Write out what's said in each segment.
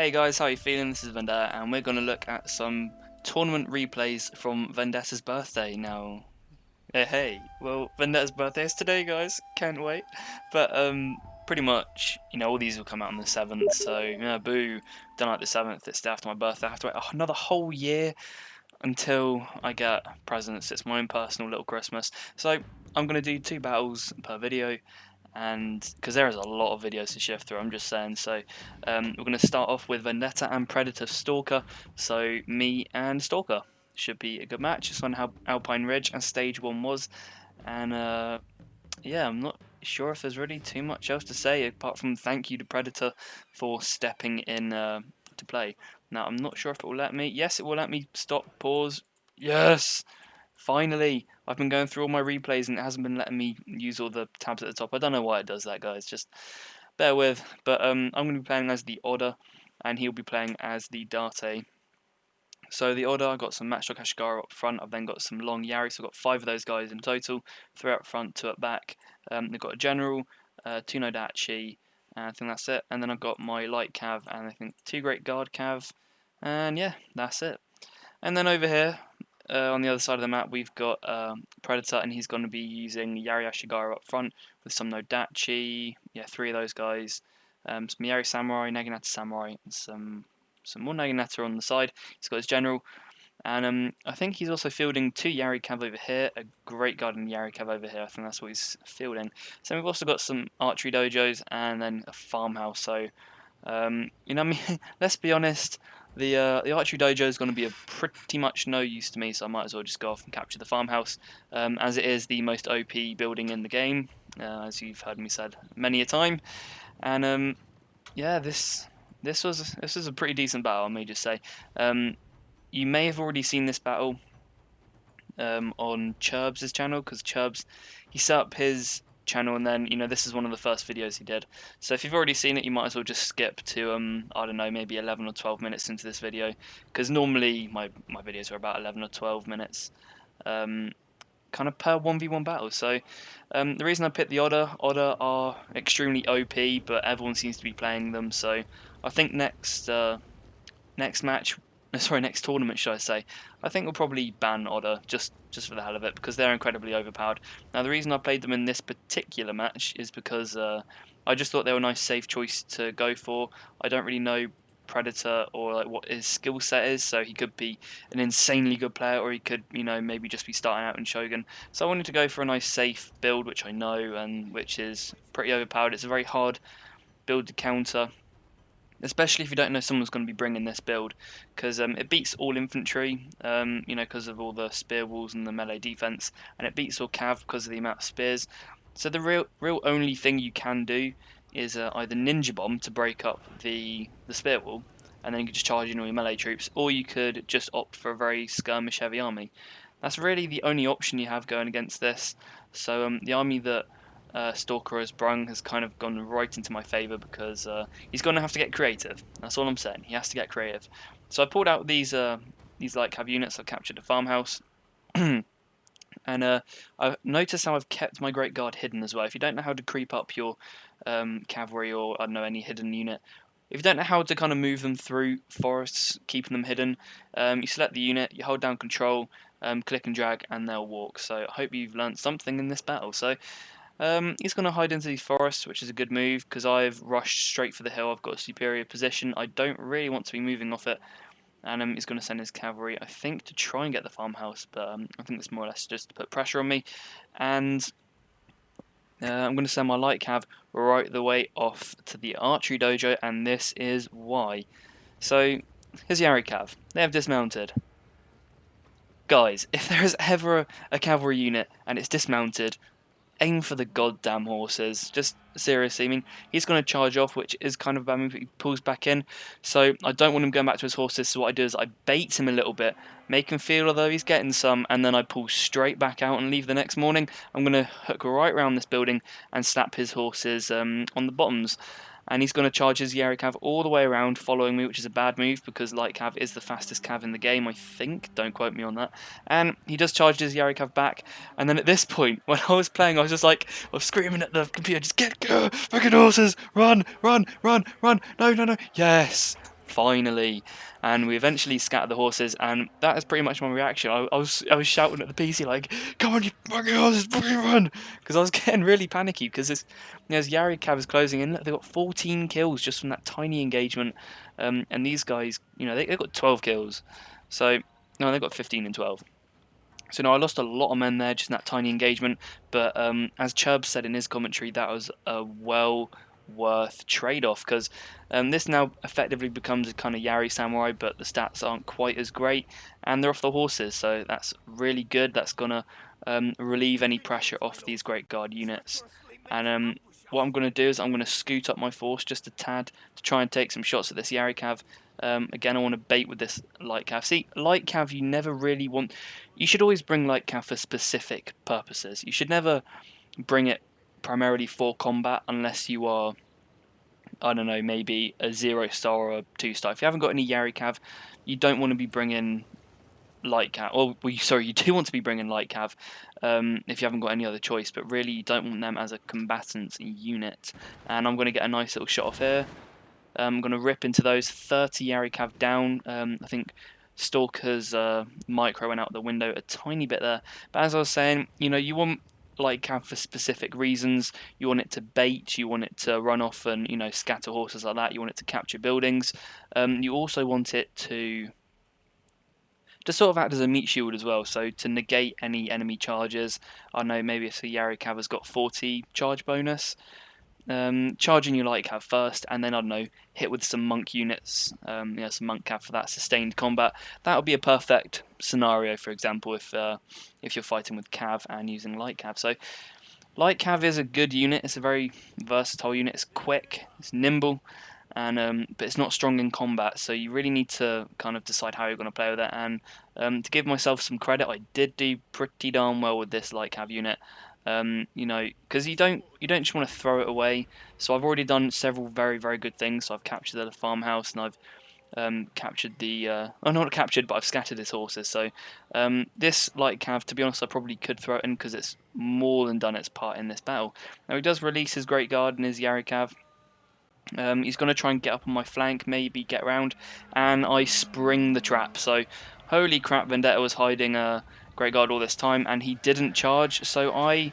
Hey guys, how are you feeling? This is Vendetta, and we're going to look at some tournament replays from Vendetta's birthday now. Hey, well, Vendetta's birthday is today, guys. Can't wait. But pretty much, all these will come out on the 7th. So boo, done like the 7th. It's after my birthday. I have to wait another whole year until I get presents. It's my own personal little Christmas. So I'm going to do 2 battles per video. And because there is a lot of videos to shift through, I'm just saying. So we're going to start off with Vendetta and PredatorStalker. So me and Stalker should be a good match. It's on Alpine Ridge, as stage 1 was. And yeah, I'm not sure if there's really too much else to say apart from thank you to Predator for stepping in to play. Now I'm not sure if it will let me. Yes, it will let me stop, pause. Yes. Finally, I've been going through all my replays and it hasn't been letting me use all the tabs at the top. I don't know why it does that, guys. Just bear with. But I'm going to be playing as the Otter, and he'll be playing as the Date. So the Otter, I've got some Matchlock Ashigara up front. I've then got some long Yari, so I've got 5 of those guys in total. 3 up front, 2 up back. They've got a General, 2 Nodachi, and I think that's it. And then I've got my Light Cav, and I think 2 Great Guard Cav. And yeah, that's it. And then over here, on the other side of the map, we've got Predator, and he's going to be using Yari Ashigara up front with some Nodachi. Yeah, 3 of those guys. Some Yari Samurai, Naginata Samurai, and some more Naginata on the side. He's got his General. And I think he's also fielding 2 Yari Cav over here, a Great Guard and Yari Cav over here. I think that's what he's fielding. So we've also got some archery dojos and then a farmhouse. So, let's be honest. The archery dojo is going to be of pretty much no use to me, so I might as well just go off and capture the farmhouse, as it is the most OP building in the game, as you've heard me said many a time. And yeah, this was a pretty decent battle, I may just say. You may have already seen this battle on Churbs' channel, because Churbs, he set up his channel, and then this is one of the first videos he did. So if you've already seen it, you might as well just skip to I don't know, maybe 11 or 12 minutes into this video, because normally my videos are about 11 or 12 minutes kind of per 1v1 battle. So the reason I picked the Otter are extremely OP, but everyone seems to be playing them. So I think next next tournament, should I say, I think we'll probably ban Otter just for the hell of it, because they're incredibly overpowered. Now, the reason I played them in this particular match is because I just thought they were a nice safe choice to go for. I don't really know Predator or like what his skill set is, so he could be an insanely good player, or he could maybe just be starting out in Shogun. So I wanted to go for a nice safe build, which I know and which is pretty overpowered. It's a very hard build to counter, especially if you don't know someone's going to be bringing this build, because it beats all infantry, because of all the spear walls and the melee defense, and it beats all cav because of the amount of spears. So the real only thing you can do is either ninja bomb to break up the spear wall, and then you can just charge in all your melee troops, or you could just opt for a very skirmish heavy army. That's really the only option you have going against this. So the army that Stalker has brung has kind of gone right into my favour, because he's going to have to get creative. That's all I'm saying. He has to get creative. So I pulled out these light cav units. I captured a farmhouse, and I've noticed how I've kept my Great Guard hidden as well. If you don't know how to creep up your cavalry, or I don't know, any hidden unit, if you don't know how to kind of move them through forests, keeping them hidden, you select the unit, you hold down control, click and drag, and they'll walk. So I hope you've learnt something in this battle. So he's going to hide into these forests, which is a good move, because I've rushed straight for the hill. I've got a superior position. I don't really want to be moving off it. And he's going to send his cavalry, I think, to try and get the farmhouse. But I think it's more or less just to put pressure on me. And I'm going to send my light cav right the way off to the archery dojo. And this is why. So here's Yari cav. They have dismounted. Guys, if there is ever a cavalry unit and it's dismounted, aim for the goddamn horses. Just seriously, I mean, he's going to charge off, which is kind of a bad move, but he pulls back in. So I don't want him going back to his horses, so what I do is I bait him a little bit, make him feel although he's getting some, and then I pull straight back out and leave the next morning. I'm going to hook right around this building and slap his horses on the bottoms. And he's going to charge his Yari Cav all the way around, following me, which is a bad move, because Light Cav is the fastest Cav in the game, I think. Don't quote me on that. And he just charged his Yari Cav back. And then at this point, when I was playing, I was just like, I was screaming at the computer, just get fucking horses, run, run, run, run, no, no, no, yes. finally, and we eventually scattered the horses, and that is pretty much my reaction. I was shouting at the PC like, "Come on, you fucking horses, fucking run!" Because I was getting really panicky because as Yari Cav is closing in, look, they got 14 kills just from that tiny engagement, and these guys, they got 12 kills, so no, they got 15 and 12. So no, I lost a lot of men there just in that tiny engagement, but as Chubb said in his commentary, that was a well worth trade-off because this now effectively becomes a kind of Yari Samurai, but the stats aren't quite as great, and they're off the horses, so that's really good. That's gonna relieve any pressure off these Great Guard units, and what I'm going to do is I'm going to scoot up my force just a tad to try and take some shots at this Yari Cav. Again, I want to bait with this light cav. See, light cav you never really want. You should always bring light cav for specific purposes. You should never bring it primarily for combat unless you are, I don't know, maybe a 0-star or a 2-star. If you haven't got any Yari cav, you don't want to be bringing light cav. Well, sorry, you do want to be bringing light cav if you haven't got any other choice, but really you don't want them as a combatant unit. And I'm going to get a nice little shot off here. I'm going to rip into those. 30 Yari Cav down. I think Stalker's micro went out the window a tiny bit there. But as I was saying, you want light cav for specific reasons. You want it to bait. You want it to run off and, scatter horses like that. You want it to capture buildings. You also want it to sort of act as a meat shield as well. So to negate any enemy charges. I know maybe if the Yari Cav has got 40 charge bonus. Charging your light cav first, and then I don't know, hit with some monk units, some monk cav for that sustained combat. That would be a perfect scenario, for example, if you're fighting with cav and using light cav. So light cav is a good unit. It's a very versatile unit. It's quick, it's nimble, and but it's not strong in combat. So you really need to kind of decide how you're going to play with it. And to give myself some credit, I did do pretty darn well with this light cav unit. Because you don't just want to throw it away. So I've already done several very, very good things. So I've captured the farmhouse, and I've captured the not captured, but I've scattered his horses. So this light cav, to be honest, I probably could throw it in because it's more than done its part in this battle. Now he does release his Great Guard and his Yari Cav. He's going to try and get up on my flank, maybe get round, and I spring the trap. So holy crap, Vendetta was hiding a Great Guard all this time, and he didn't charge, so I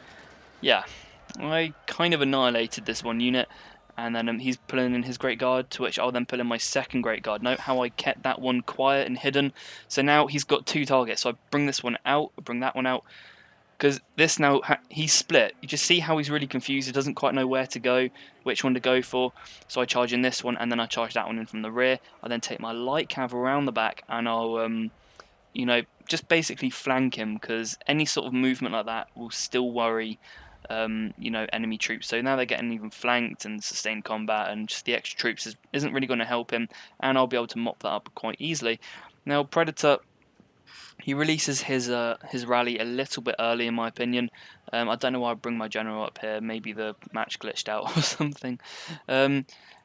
kind of annihilated this one unit, and then he's pulling in his Great Guard, to which I'll then pull in my second Great Guard. Note how I kept that one quiet and hidden, so now he's got 2 targets, so I bring this one out, bring that one out, because this now, he's split. You just see how he's really confused, he doesn't quite know where to go, which one to go for, so I charge in this one, and then I charge that one in from the rear. I then take my light cav around the back, and I'll, just basically flank him, because any sort of movement like that will still worry, enemy troops. So now they're getting even flanked and sustained combat, and just the extra troops isn't really going to help him, and I'll be able to mop that up quite easily. Now, Predator, he releases his rally a little bit early, in my opinion. I don't know why I bring my general up here. Maybe the match glitched out or something. But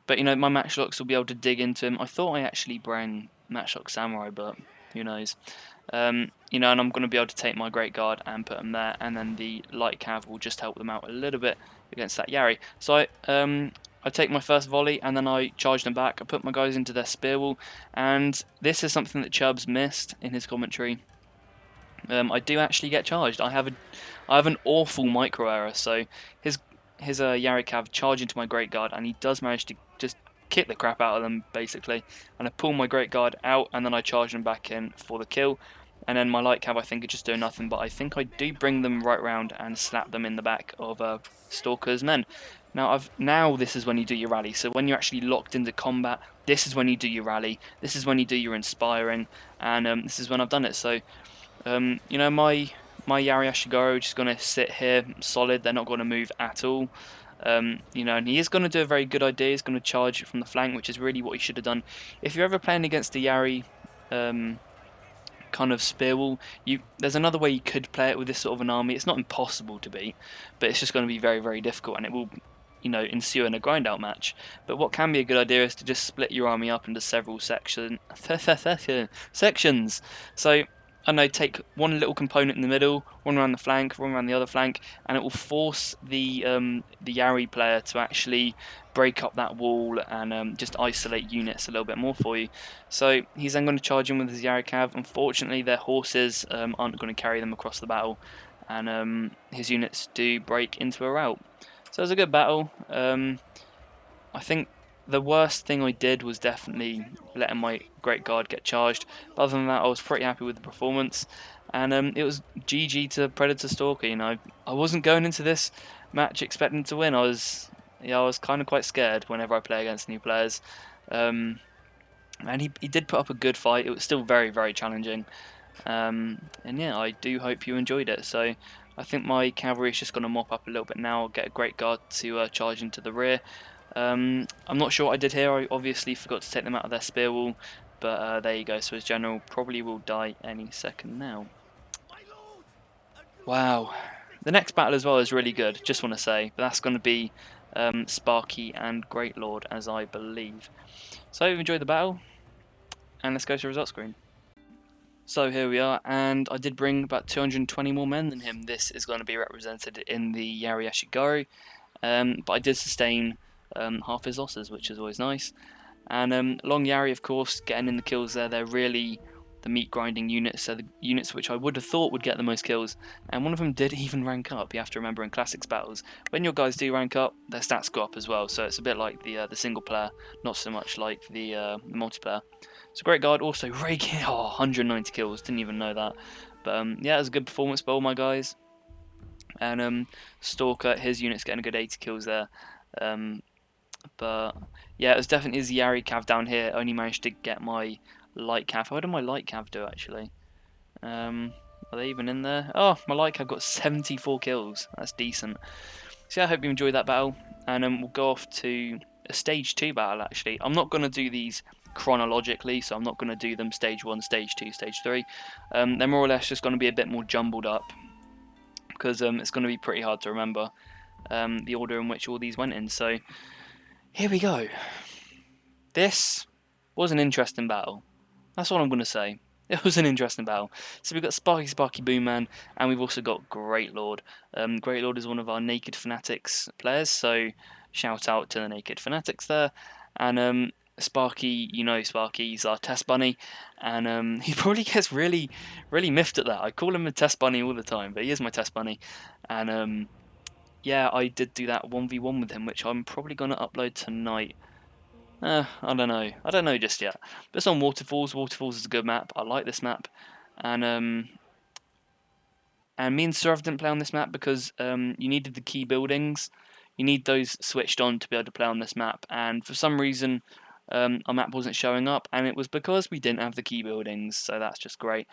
my matchlocks will be able to dig into him. I thought I actually bring matchlock samurai, but who knows. And I'm going to be able to take my Great Guard and put them there, and then the light cav will just help them out a little bit against that Yari. So I take my first volley, and then I charge them back. I put my guys into their spear wall, and this is something that Chubbs missed in his commentary. I do actually get charged. I have an awful micro error. So his Yari cav charge into my Great Guard, and he does manage to just kick the crap out of them basically. And I pull my Great Guard out, and then I charge them back in for the kill. And then my light cav, I think, are just doing nothing, but I think I do bring them right round and slap them in the back of Stalker's men. Now this is when you do your rally. So when you're actually locked into combat, this is when you do your rally. This is when you do your inspiring, and this is when I've done it. So my Yari Ashigoro are just going to sit here solid. They're not going to move at all. And he is going to do a very good idea. He's going to charge from the flank, which is really what he should have done. If you're ever playing against the Yari kind of spear wall, there's another way you could play it with this sort of an army. It's not impossible to beat, but it's just going to be very, very difficult, and it will ensue in a grind out match. But what can be a good idea is to just split your army up into several sections. So I know, take one little component in the middle, one around the flank, one around the other flank, and it will force the Yari player to actually break up that wall and just isolate units a little bit more for you. So he's then going to charge in with his Yari cav. Unfortunately, their horses aren't going to carry them across the battle, and his units do break into a rout. So it was a good battle. I think the worst thing I did was definitely letting my Great Guard get charged. But other than that, I was pretty happy with the performance. And it was GG to PredatorStalker. You know, I wasn't going into this match expecting to win. I was kind of quite scared whenever I play against new players. And he did put up a good fight. It was still very, very challenging. And yeah, I do hope you enjoyed it. So I think my cavalry is just going to mop up a little bit now. I'll get a Great Guard to charge into the rear. I'm not sure what I did here. I obviously forgot to take them out of their spear wall, but there you go. So his general probably will die any second now. Wow. The next battle as well is really good, just want to say. But that's going to be Sparky and Greatlordd, as I believe. So enjoy the battle, and let's go to the results screen. So here we are, and I did bring about 220 more men than him. This is going to be represented in the Yari Ashigaru, but I did sustain half his losses, which is always nice. And Long Yari, of course, getting in the kills there. They're really the meat grinding units, so the units which I would have thought would get the most kills. And one of them did even rank up. You have to remember in Classics battles, when your guys do rank up, their stats go up as well. So it's a bit like the single player, not so much like the multiplayer. So Great Guard also raking 190 kills. Didn't even know that. But yeah, it was a good performance by all my guys. And Stalker, his unit's getting a good 80 kills there. But yeah, it was definitely his Yari cav down here. Only managed to get my light cav. How did my light cav do actually? Are they even in there? Oh, my light cav got 74 kills. That's decent. So yeah, I hope you enjoyed that battle. And we'll go off to a stage 2 battle actually. I'm not going to do these chronologically, so I'm not going to do them stage 1, stage 2, stage 3. They're more or less just going to be a bit more jumbled up, because it's going to be pretty hard to remember the order in which all these went in. So here we go. This was an interesting battle. That's what I'm going to say. It was an interesting battle. So we've got Sparky Boom Man, and we've also got Greatlordd. Greatlordd is one of our Naked Fanatics players, so shout out to the Naked Fanatics there. And Sparky, you know Sparky, he's our test bunny, and he probably gets really, really miffed at that. I call him a test bunny all the time, but he is my test bunny. And yeah, I did do that 1v1 with him, which I'm probably going to upload tonight. I don't know. I don't know just yet. But it's on Waterfalls. Waterfalls is a good map. I like this map. And me and Surav didn't play on this map because you needed the key buildings. You need those switched on to be able to play on this map. And for some reason, our map wasn't showing up. And it was because we didn't have the key buildings. So that's just great.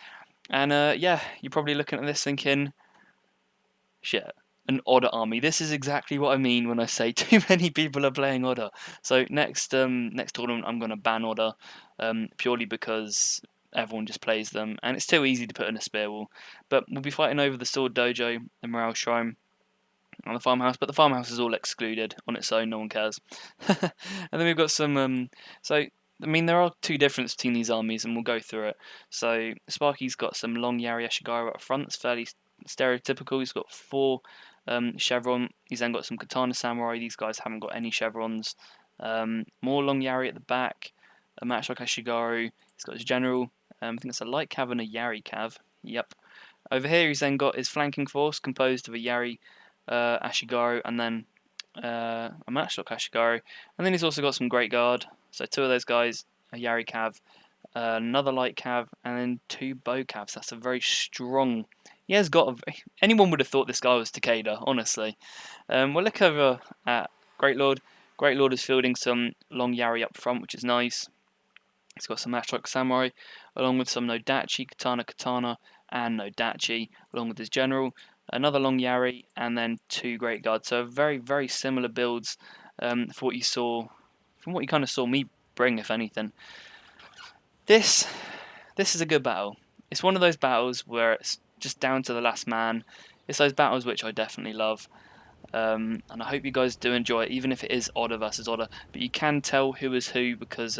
And yeah, you're probably looking at this thinking, shit, an Otter army. This is exactly what I mean when I say too many people are playing Otter. So next tournament I'm going to ban Otter, purely because everyone just plays them, and it's too easy to put in a spear wall. But we'll be fighting over the Sword Dojo, the Morale Shrine, and the farmhouse. But the farmhouse is all excluded on its own. No one cares. And then we've got some. So I mean, there are two differences between these armies, and we'll go through it. So Sparky's got some long Yari Ashigaru up front. It's fairly stereotypical. He's got 4 chevron. He's then got some Katana Samurai. These guys haven't got any chevrons. More long Yari at the back. A Matchlock Ashigaru. He's got his general. I think it's a light cav and a Yari cav. Yep. Over here he's then got his flanking force composed of a Yari Ashigaru and then a Matchlock Ashigaru. And then he's also got some Great Guard. So 2 of those guys, a Yari cav, another light cav, and then 2 bow cavs. That's a very strong. He has got. Anyone would have thought this guy was Takeda, honestly. We'll look over at Greatlordd. Greatlordd is fielding some long Yari up front, which is nice. He's got some Matchlock Samurai, along with some Nodachi, Katana, and Nodachi, along with his general. Another long Yari, and then 2 Great Guards. So very, very similar builds for what you saw, from what you kind of saw me bring, if anything. This is a good battle. It's one of those battles where it's just down to the last man. It's those battles which I definitely love, and I hope you guys do enjoy it, even if it is Otter versus Otter. But you can tell who is who because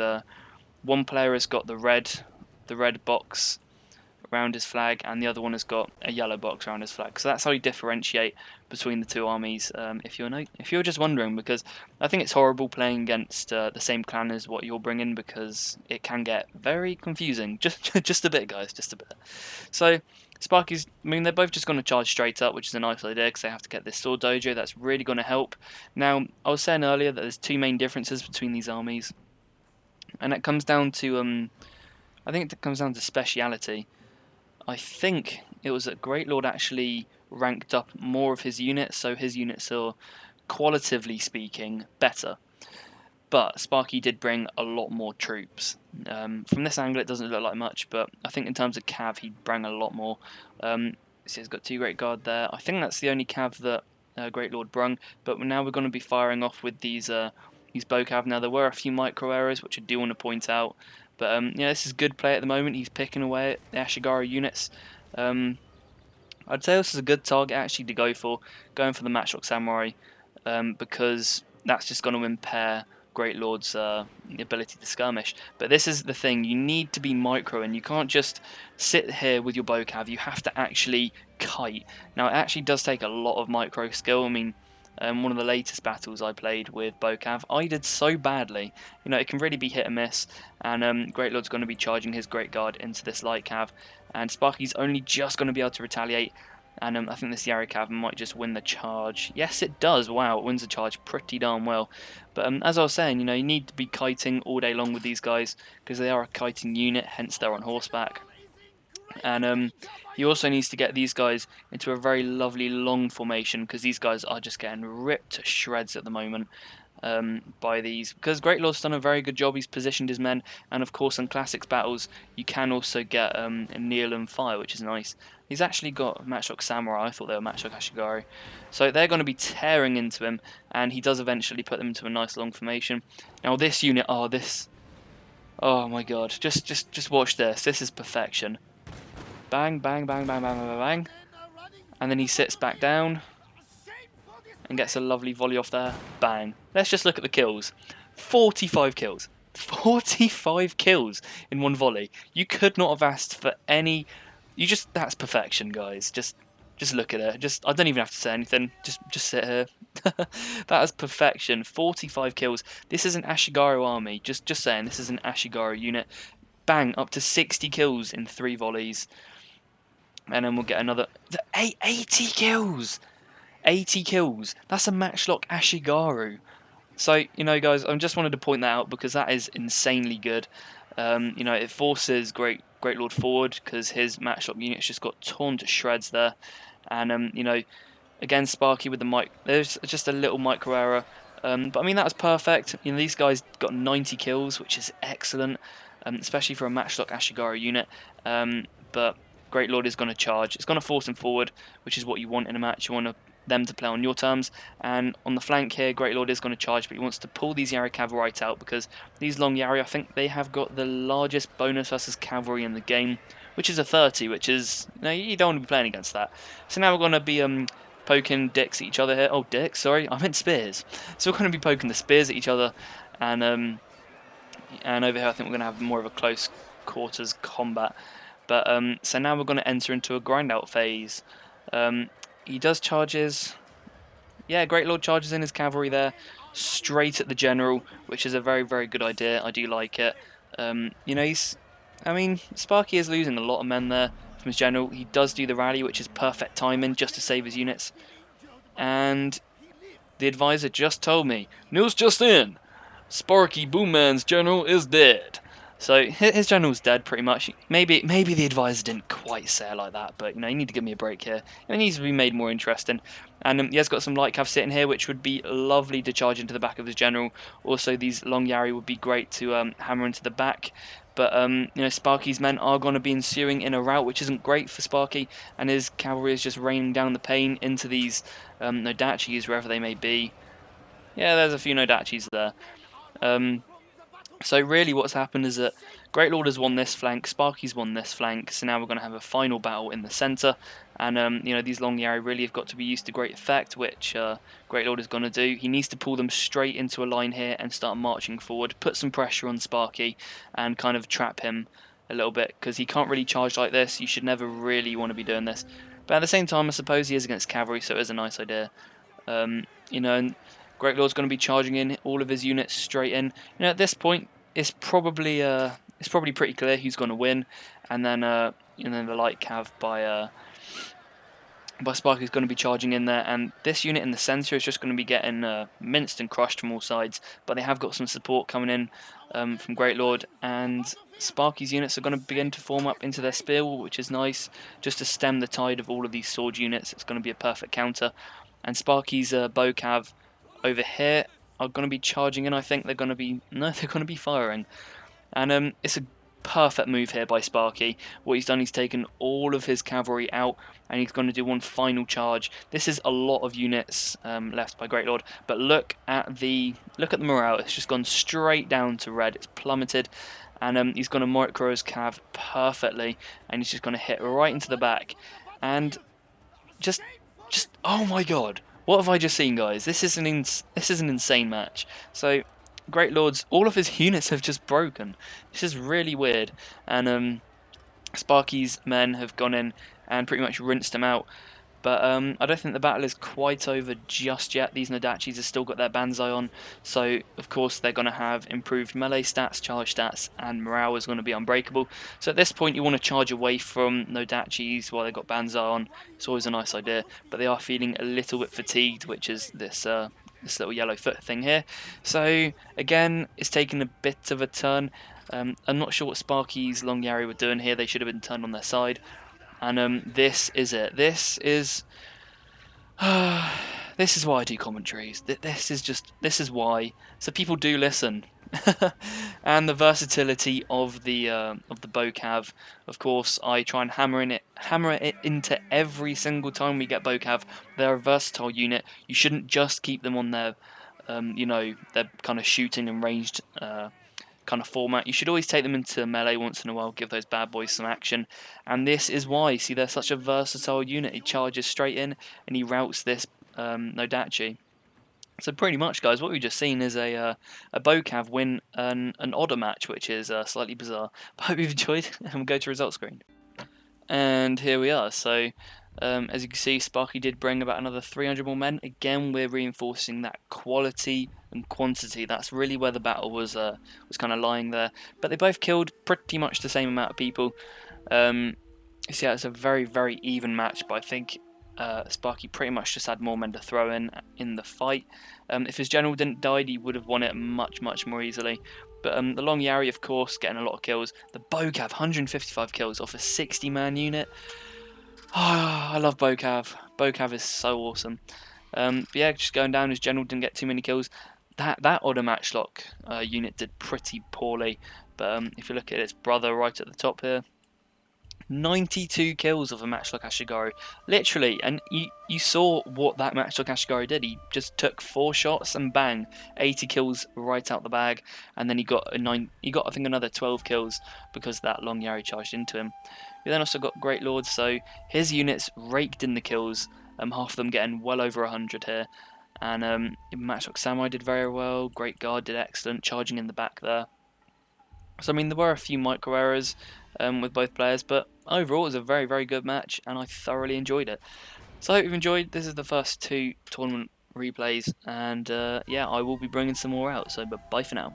one player has got the red box around his flag, and the other one has got a yellow box around his flag. So that's how you differentiate between the two armies. If you're just wondering, because I think it's horrible playing against the same clan as what you're bringing, because it can get very confusing. Just a bit, guys, just a bit. So Sparky's, I mean, they're both just going to charge straight up, which is a nice idea because they have to get this sword dojo. That's really going to help. Now, I was saying earlier that there's two main differences between these armies, and it comes down to I think it comes down to speciality. I think it was that Greatlordd actually ranked up more of his units, so his units are, qualitatively speaking, better. But Sparky did bring a lot more troops. From this angle, it doesn't look like much, but I think in terms of cav, he bring a lot more. So he's got 2 Great Guard there. I think that's the only cav that Greatlordd brung. But now we're going to be firing off with these bow cav. Now there were a few micro errors, which I do want to point out. But yeah, this is good play at the moment. He's picking away at the Ashigaru units. I'd say this is a good target actually to go for, going for the Matchlock Samurai, because that's just going to impair Greatlord's ability to skirmish. But this is the thing, you need to be micro, and you can't just sit here with your bow cav, you have to actually kite. Now it actually does take a lot of micro skill. I mean, one of the latest battles I played with bow cav, I did so badly. You know, it can really be hit and miss, and Greatlord's going to be charging his Great Guard into this light cav, and Sparky's only just going to be able to retaliate. And I think this Yari cav might just win the charge. Yes, it does. Wow, it wins the charge pretty darn well. But as I was saying, you know, you need to be kiting all day long with these guys because they are a kiting unit, hence they're on horseback. And he also needs to get these guys into a very lovely long formation because these guys are just getting ripped to shreds at the moment. By these, because Greatlord's done a very good job. He's positioned his men, and of course in classics battles you can also get a kneel and fire, which is nice. He's actually got Matchlock Samurai. I thought they were Matchlock Ashigaru, so they're going to be tearing into him, and he does eventually put them into a nice long formation. Now this unit, oh my god, just watch this. This is perfection. Bang, bang, bang, bang, bang, bang, bang, and then he sits back down and gets a lovely volley off there. Bang. Let's just look at the kills. 45 kills. 45 kills in one volley. You could not have asked for any... That's perfection, guys. Just look at it. I don't even have to say anything. Just sit here. That is perfection. 45 kills. This is an Ashigaru army. Just saying, this is an Ashigaru unit. Bang, up to 60 kills in 3 volleys. And then we'll get another... 80 kills! 80 kills. That's a Matchlock Ashigaru. So, you know, guys, I just wanted to point that out because that is insanely good. You know, it forces Greatlordd forward because his Matchlock units just got torn to shreds there. And, you know, again, Sparky with the mic. There's just a little micro error. But, I mean, that was perfect. You know, these guys got 90 kills, which is excellent, especially for a Matchlock Ashigaru unit. But Greatlordd is going to charge. It's going to force him forward, which is what you want in a match. You want them to play on your terms, and on the flank here Greatlordd is going to charge, but he wants to pull these Yari cavalry right out because these long Yari, I think they have got the largest bonus versus cavalry in the game, which is a 30, which is, you know, you don't want to be playing against that. So now we're going to be poking dicks at each other here. Oh, dicks, sorry, I meant spears. So we're going to be poking the spears at each other, and over here I think we're going to have more of a close quarters combat. But so now we're going to enter into a grind out phase. He does charges. Yeah, Greatlordd charges in his cavalry there, straight at the general, which is a very, very good idea. I do like it. You know, Sparky is losing a lot of men there from his general. He does do the rally, which is perfect timing just to save his units. And the advisor just told me, news just in, Sparky Boomman's general is dead. So his general's dead pretty much. Maybe the advisor didn't quite say it like that, but you know, you need to give me a break here. It needs to be made more interesting. And he has got some light cav sitting here, which would be lovely to charge into the back of his general. Also, these long Yari would be great to hammer into the back. But you know, Sparky's men are going to be ensuing in a rout, which isn't great for Sparky, and his cavalry is just raining down the pain into these Nodachis, wherever they may be. Yeah, there's a few Nodachis there. So really what's happened is that Greatlordd has won this flank, Sparky's won this flank, so now we're going to have a final battle in the centre. And you know, these long Yari really have got to be used to great effect, which Greatlordd is going to do. He needs to pull them straight into a line here and start marching forward, put some pressure on Sparky and kind of trap him a little bit, because he can't really charge like this. You should never really want to be doing this. But at the same time, I suppose he is against cavalry, so it is a nice idea. You know, and Greatlord's going to be charging in all of his units straight in. You know, at this point, it's probably pretty clear who's going to win, and then the light cav by Sparky is going to be charging in there, and this unit in the centre is just going to be getting minced and crushed from all sides. But they have got some support coming in from Greatlordd, and Sparky's units are going to begin to form up into their spear wall, which is nice, just to stem the tide of all of these sword units. It's going to be a perfect counter. And Sparky's bow cav over here are going to be charging in. I think they're going to be firing, and it's a perfect move here by Sparky. What he's done, he's taken all of his cavalry out, and he's going to do one final charge. This is a lot of units left by Greatlordd, but look at the morale. It's just gone straight down to red. It's plummeted, and he's going to micro his cav perfectly, and he's just going to hit right into the back, and just oh my god, what have I just seen, guys? This is an insane match. So Greatlord's, all of his units have just broken. This is really weird, and Sparky's men have gone in and pretty much rinsed him out. But I don't think the battle is quite over just yet. These Nodachis have still got their Banzai on, so of course they're going to have improved melee stats, charge stats, and morale is going to be unbreakable. So at this point you want to charge away from Nodachis while they've got Banzai on. It's always a nice idea, but they are feeling a little bit fatigued, which is this little yellow foot thing here. So again, it's taken a bit of a turn. I'm not sure what Sparky's Long Yarry were doing here. They should have been turned on their side. And this is it. This is this is why I do commentaries. This is why. So people do listen. And the versatility of the bow cav. Of course, I try and hammer it into every single time we get bow cav. They're a versatile unit. You shouldn't just keep them on their their kind of shooting and ranged kind of format. You should always take them into melee once in a while, give those bad boys some action, and this is why. See, they're such a versatile unit. He charges straight in and he routs this Nodachi. So pretty much, guys, what we've just seen is a bow cav win an Otter match, which is slightly bizarre. But I hope you've enjoyed, and we'll go to results screen. And here we are. So as you can see, Sparky did bring about another 300 more men. Again, we're reinforcing that quality and quantity. That's really where the battle was kind of lying there. But they both killed pretty much the same amount of people. So yeah, it's a very, very even match, but I think Sparky pretty much just had more men to throw in the fight. If his general didn't die, he would have won it much, much more easily. But the Long Yarry, of course, getting a lot of kills. The bow cav, 155 kills off a 60-man unit. Oh, I love bow cav. Bow cav is so awesome. But yeah, just going down, his general didn't get too many kills. That Otter Matchlock unit did pretty poorly. But if you look at its brother right at the top here, 92 kills of a Matchlock Ashigaru, literally, and you saw what that Matchlock Ashigaru did. He just took 4 shots and bang, 80 kills right out the bag, and then he got I think another 12 kills because that Long Yarry charged into him. We then also got Greatlordd, so his units raked in the kills, half of them getting well over 100 here, and Matchlock Samurai did very well. Great Guard did excellent, charging in the back there. So I mean, there were a few micro errors with both players, but overall it was a very, very good match, and I thoroughly enjoyed it. So I hope you've enjoyed. This is the first 2 tournament replays, and yeah, I will be bringing some more out, so bye for now.